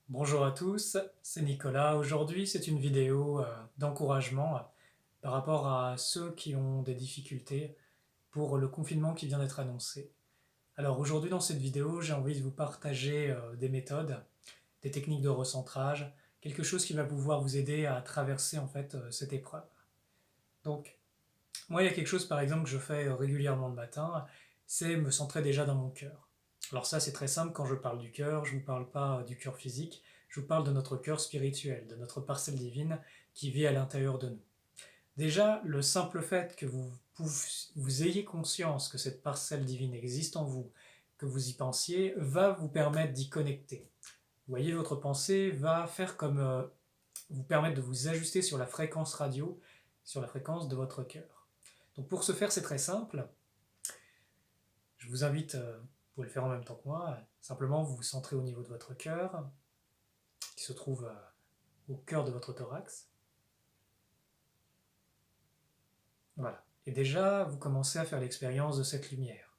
Bonjour à tous, c'est Nicolas. Aujourd'hui, c'est une vidéo d'encouragement par rapport à ceux qui ont des difficultés pour le confinement qui vient d'être annoncé. Alors aujourd'hui, dans cette vidéo, j'ai envie de vous partager des méthodes, des techniques de recentrage, quelque chose qui va pouvoir vous aider à traverser en fait cette épreuve. Donc, moi, il y a quelque chose par exemple que je fais régulièrement le matin, c'est me centrer déjà dans mon cœur. Alors ça, c'est très simple, quand je parle du cœur, je ne vous parle pas du cœur physique, je vous parle de notre cœur spirituel, de notre parcelle divine qui vit à l'intérieur de nous. Déjà, le simple fait que vous ayez conscience que cette parcelle divine existe en vous, que vous y pensiez, va vous permettre d'y connecter. Vous voyez, votre pensée va faire comme vous permettre de vous ajuster sur la fréquence radio, sur la fréquence de votre cœur. Donc pour ce faire, c'est très simple. Je vous invite, vous pouvez le faire en même temps que moi, simplement vous vous centrez au niveau de votre cœur, qui se trouve au cœur de votre thorax. Voilà. Et déjà, vous commencez à faire l'expérience de cette lumière.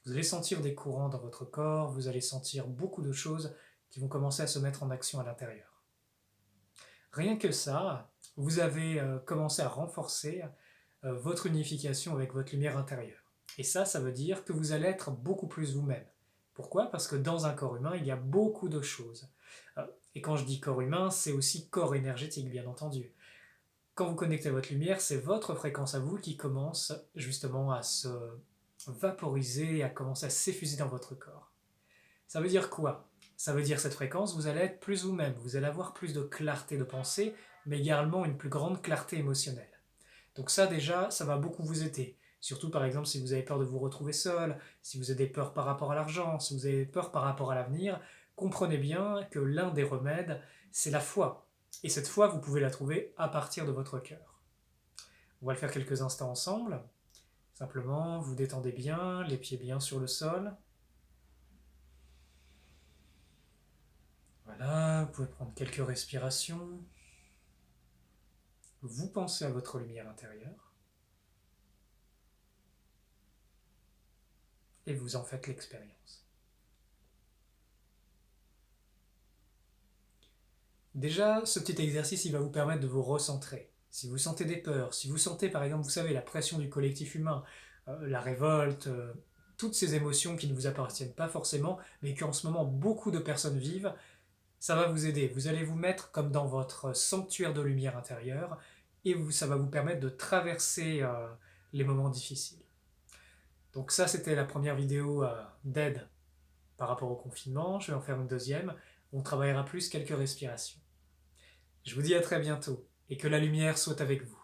Vous allez sentir des courants dans votre corps, vous allez sentir beaucoup de choses qui vont commencer à se mettre en action à l'intérieur. Rien que ça, vous avez commencé à renforcer votre unification avec votre lumière intérieure. Et ça veut dire que vous allez être beaucoup plus vous-même. Pourquoi? Parce que dans un corps humain, il y a beaucoup de choses. Et quand je dis corps humain, c'est aussi corps énergétique, bien entendu. Quand vous connectez à votre lumière, c'est votre fréquence à vous qui commence justement à se vaporiser, à commencer à s'effuser dans votre corps. Ça veut dire quoi? Ça veut dire cette fréquence, vous allez être plus vous-même, vous allez avoir plus de clarté de pensée, mais également une plus grande clarté émotionnelle. Donc ça déjà, ça va beaucoup vous aider. Surtout par exemple si vous avez peur de vous retrouver seul, si vous avez peur par rapport à l'argent, si vous avez peur par rapport à l'avenir, comprenez bien que l'un des remèdes, c'est la foi. Et cette foi, vous pouvez la trouver à partir de votre cœur. On va le faire quelques instants ensemble. Simplement, vous détendez bien, les pieds bien sur le sol. Voilà, vous pouvez prendre quelques respirations. Vous pensez à votre lumière intérieure et vous en faites l'expérience. Déjà, ce petit exercice, il va vous permettre de vous recentrer. Si vous sentez des peurs, si vous sentez par exemple, vous savez, la pression du collectif humain, la révolte, toutes ces émotions qui ne vous appartiennent pas forcément, mais qu'en ce moment beaucoup de personnes vivent, ça va vous aider. Vous allez vous mettre comme dans votre sanctuaire de lumière intérieure et ça va vous permettre de traverser les moments difficiles. Donc ça, c'était la première vidéo d'aide par rapport au confinement. Je vais en faire une deuxième. On travaillera plus quelques respirations. Je vous dis à très bientôt et que la lumière soit avec vous.